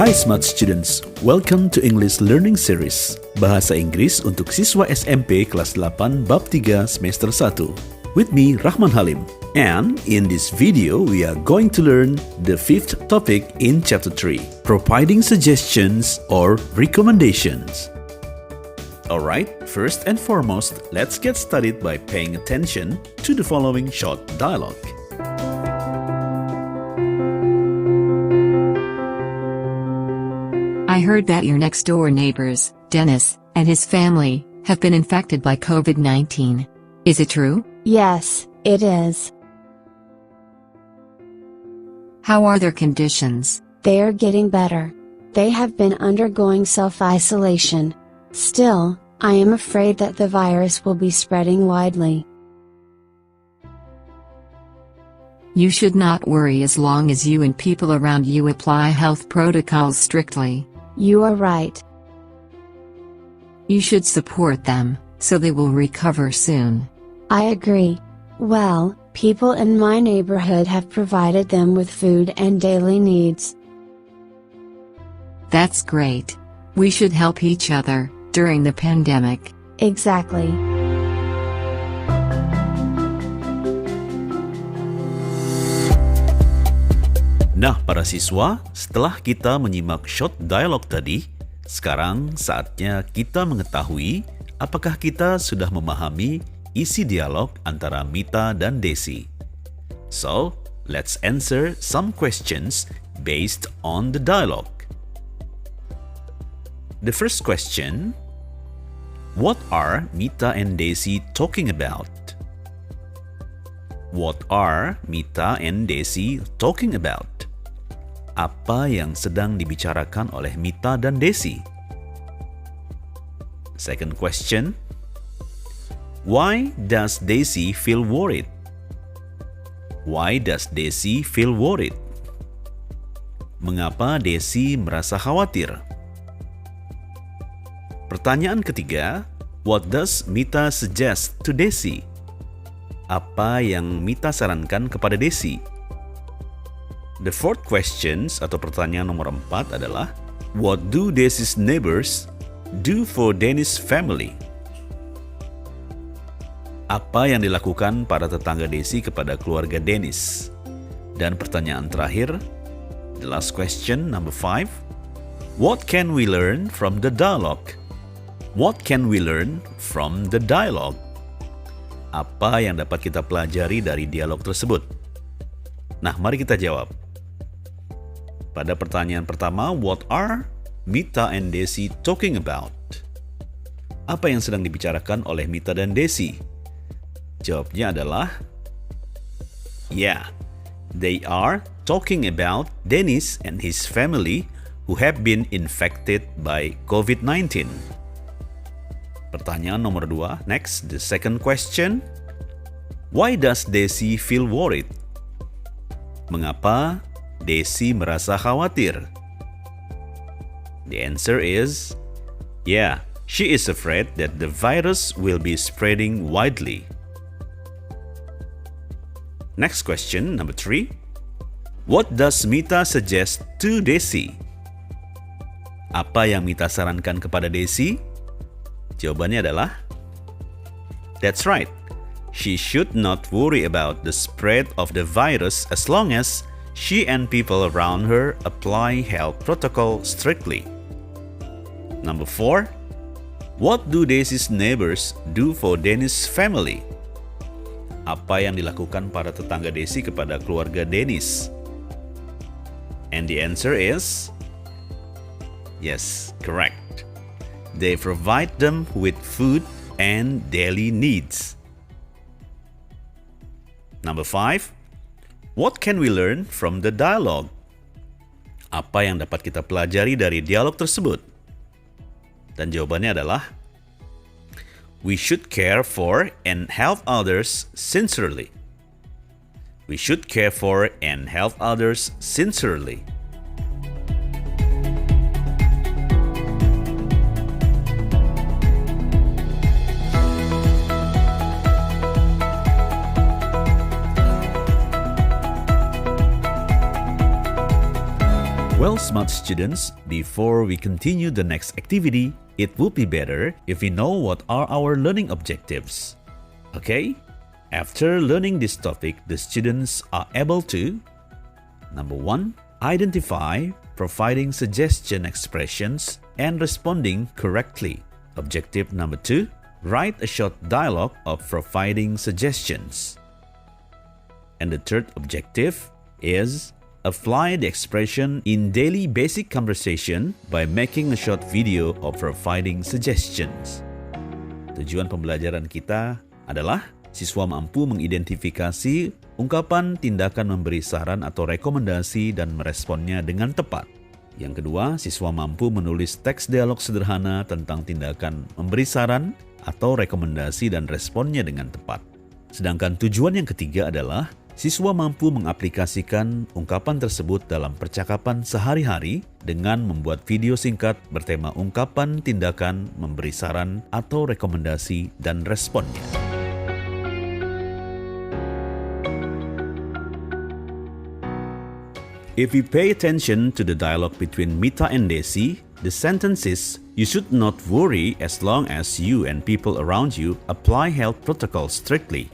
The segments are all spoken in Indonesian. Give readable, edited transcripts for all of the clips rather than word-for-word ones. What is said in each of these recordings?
Hai Smart Students, welcome to English Learning Series, Bahasa Inggris untuk siswa SMP kelas 8 bab 3 semester 1. With me, Rahman Halim. And in this video, we are going to learn the fifth topic in chapter 3, providing suggestions or recommendations. Alright, first and foremost, let's get started by paying attention to the following short dialogue. I heard that your next-door neighbors, Dennis, and his family, have been infected by COVID-19. Is it true? Yes, it is. How are their conditions? They are getting better. They have been undergoing self-isolation. Still, I am afraid that the virus will be spreading widely. You should not worry as long as you and people around you apply health protocols strictly. You are right. You should support them, so they will recover soon. I agree. Well, people in my neighborhood have provided them with food and daily needs. That's great. We should help each other during the pandemic. Exactly. Nah, para siswa, setelah kita menyimak short dialogue tadi, sekarang saatnya kita mengetahui apakah kita sudah memahami isi dialog antara Mita dan Desi. So, let's answer some questions based on the dialogue. The first question, what are Mita and Desi talking about? What are Mita and Desi talking about? Apa yang sedang dibicarakan oleh Mita dan Desi? Second question, why does Desi feel worried? Why does Desi feel worried? Mengapa Desi merasa khawatir? Pertanyaan ketiga, what does Mita suggest to Desi? Apa yang Mita sarankan kepada Desi? The fourth questions atau pertanyaan nomor 4 adalah, what do Desi's neighbors do for Dennis' family? Apa yang dilakukan para tetangga Desi kepada keluarga Dennis? Dan pertanyaan terakhir, the last question, number 5, what can we learn from the dialogue? What can we learn from the dialogue? Apa yang dapat kita pelajari dari dialog tersebut? Nah, mari kita jawab. Pada pertanyaan pertama, what are Mita and Desi talking about? Apa yang sedang dibicarakan oleh Mita dan Desi? Jawabnya adalah, yeah, they are talking about Dennis and his family who have been infected by COVID-19. Pertanyaan nomor 2, next, the second question. Why does Desi feel worried? Mengapa Desi merasa khawatir? The answer is, yeah, she is afraid that the virus will be spreading widely. Next question, number 3. What does Mita suggest to Desi? Apa yang Mita sarankan kepada Desi? Jawabannya adalah, that's right. She should not worry about the spread of the virus as long as she and people around her apply health protocol strictly. Number 4. What do Desi's neighbors do for Dennis' family? Apa yang dilakukan para tetangga Desi kepada keluarga Dennis? And the answer is, yes, correct. They provide them with food and daily needs. Number 5. What can we learn from the dialogue? Apa yang dapat kita pelajari dari dialog tersebut? Dan jawabannya adalah, we should care for and help others sincerely. We should care for and help others sincerely. Well, smart students, before we continue the next activity, it would be better if we know what are our learning objectives. Okay? After learning this topic, the students are able to: number 1, identify, providing suggestion expressions, and responding correctly. Objective number 2, write a short dialogue of providing suggestions. And the third objective is apply the expression in daily basic conversation by making a short video of providing suggestions. Tujuan pembelajaran kita adalah siswa mampu mengidentifikasi ungkapan tindakan memberi saran atau rekomendasi dan meresponnya dengan tepat. Yang kedua, siswa mampu menulis teks dialog sederhana tentang tindakan memberi saran atau rekomendasi dan responnya dengan tepat. Sedangkan tujuan yang ketiga adalah siswa mampu mengaplikasikan ungkapan tersebut dalam percakapan sehari-hari dengan membuat video singkat bertema ungkapan tindakan memberi saran atau rekomendasi dan responnya. If we pay attention to the dialogue between Mita and Desi, the sentence is, "You should not worry as long as you and people around you apply health protocols strictly.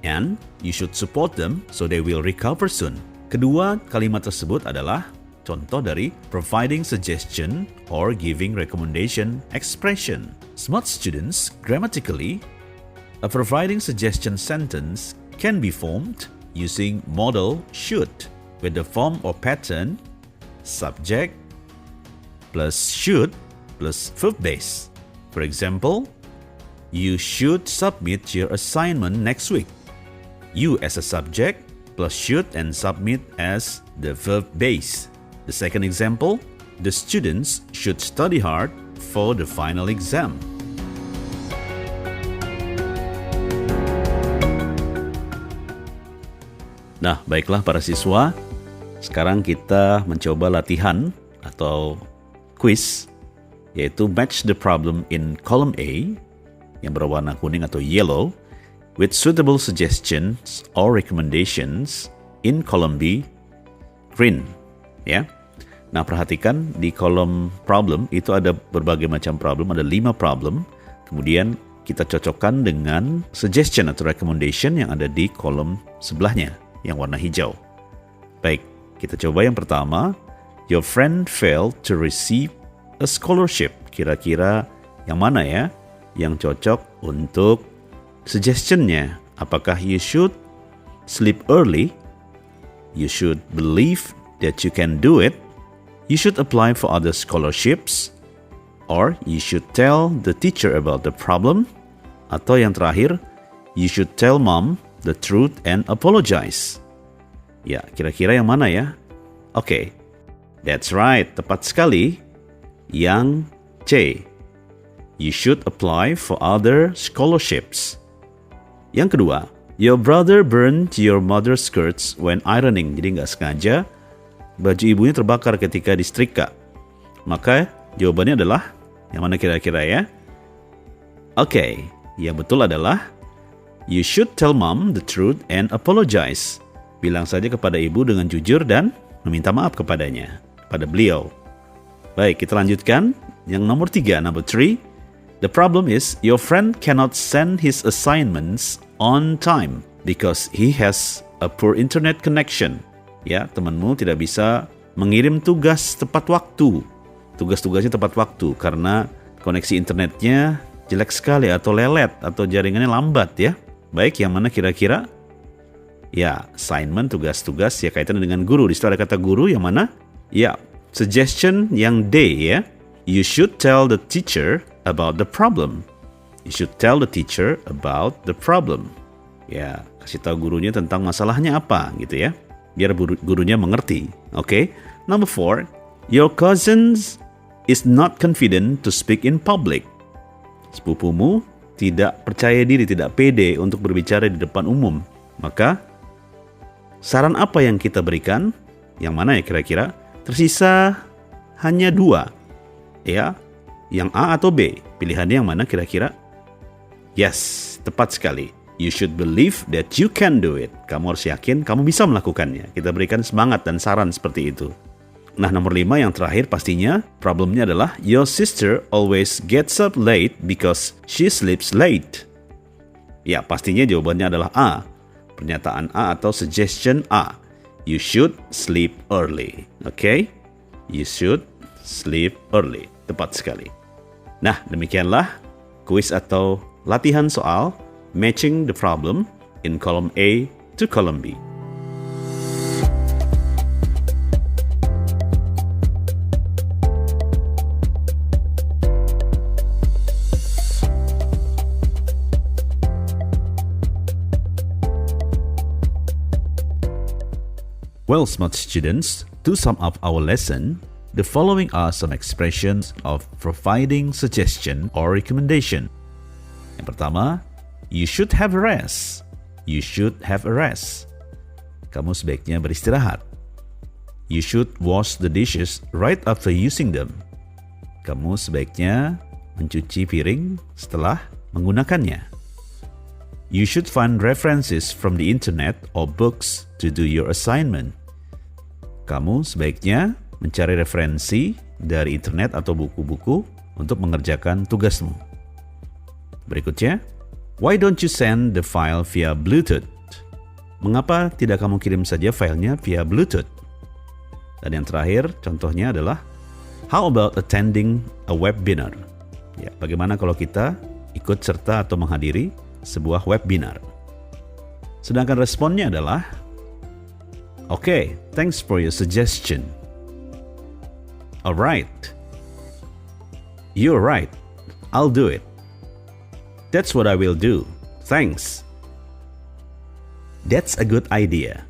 And you should support them so they will recover soon." Kedua kalimat tersebut adalah contoh dari providing suggestion or giving recommendation expression. Smart students, grammatically, a providing suggestion sentence can be formed using modal should with the form or pattern subject plus should plus verb base. For example, you should submit your assignment next week. You as a subject plus should and submit as the verb base. The second example, the students should study hard for the final exam. Nah, baiklah para siswa, sekarang kita mencoba latihan atau quiz, yaitu match the problem in column A yang berwarna kuning atau yellow with suitable suggestions or recommendations in column B, green. Ya. Nah, perhatikan di kolom problem itu ada berbagai macam problem, ada 5 problem. Kemudian kita cocokkan dengan suggestion atau recommendation yang ada di kolom sebelahnya yang warna hijau. Baik, kita coba yang pertama. Your friend failed to receive a scholarship. Kira-kira yang mana ya yang cocok untuk suggestion-nya? Apakah you should sleep early? You should believe that you can do it? You should apply for other scholarships? Or you should tell the teacher about the problem? Atau yang terakhir, you should tell mom the truth and apologize. Ya, kira-kira yang mana ya? Oke, that's right, tepat sekali. Yang C, you should apply for other scholarships. Yang kedua, your brother burned your mother's skirts when ironing. Jadi nggak sengaja baju ibunya terbakar ketika disetrika. Maka jawabannya adalah yang mana kira-kira ya? Oke, yang betul adalah you should tell mom the truth and apologize. Bilang saja kepada ibu dengan jujur dan meminta maaf kepadanya, pada beliau. Baik, kita lanjutkan. Yang nomor 3, number 3. The problem is your friend cannot send his assignments on time because he has a poor internet connection. Ya, temanmu tidak bisa mengirim tugas tepat waktu. Tugas-tugasnya tepat waktu karena koneksi internetnya jelek sekali atau lelet atau jaringannya lambat ya. Baik, yang mana kira-kira? Ya, assignment, tugas-tugas ya kaitan dengan guru. Di situ ada kata guru yang mana? Ya, suggestion yang D ya. You should tell the teacher about the problem. You should tell the teacher about the problem. Ya, kasih tahu gurunya tentang masalahnya apa gitu ya. Biar gurunya mengerti. Oke. Number 4. Your cousins is not confident to speak in public. Sepupumu tidak percaya diri, tidak pede untuk berbicara di depan umum. Maka saran apa yang kita berikan? Yang mana ya kira-kira? Tersisa hanya 2. Ya, yang A atau B? Pilihannya yang mana kira-kira? Yes, tepat sekali. You should believe that you can do it. Kamu harus yakin kamu bisa melakukannya. Kita berikan semangat dan saran seperti itu. Nah, nomor 5 yang terakhir pastinya problemnya adalah your sister always gets up late because she sleeps late. Ya, pastinya jawabannya adalah A. Pernyataan A atau suggestion A. You should sleep early. Oke? You should sleep early. Tepat sekali. Nah, demikianlah kuis atau latihan soal matching the problem in column A to column B. Well, smart students, to sum up our lesson, the following are some expressions of providing suggestion or recommendation. Yang pertama, you should have a rest. You should have a rest. Kamu sebaiknya beristirahat. You should wash the dishes right after using them. Kamu sebaiknya mencuci piring setelah menggunakannya. You should find references from the internet or books to do your assignment. Kamu sebaiknya mencari referensi dari internet atau buku-buku untuk mengerjakan tugasmu. Berikutnya, why don't you send the file via Bluetooth? Mengapa tidak kamu kirim saja filenya via Bluetooth? Dan yang terakhir, contohnya adalah, how about attending a webinar? Ya, bagaimana kalau kita ikut serta atau menghadiri sebuah webinar? Sedangkan responnya adalah, okay, thanks for your suggestion. Alright. You're right. I'll do it. That's what I will do. Thanks. That's a good idea.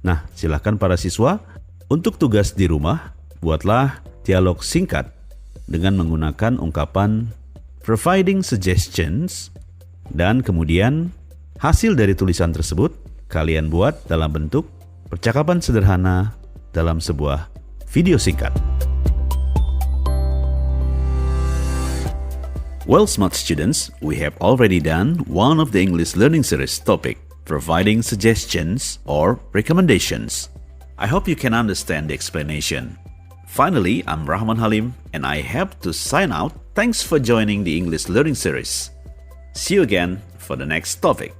Nah, silakan para siswa, untuk tugas di rumah, buatlah dialog singkat dengan menggunakan ungkapan providing suggestions, dan kemudian hasil dari tulisan tersebut kalian buat dalam bentuk percakapan sederhana dalam sebuah video singkat. Well, smart students, we have already done one of the English learning series topic, providing suggestions or recommendations. I hope you can understand the explanation. Finally, I'm Rahman Halim and I have to sign out. Thanks for joining the English learning series. See you again for the next topic.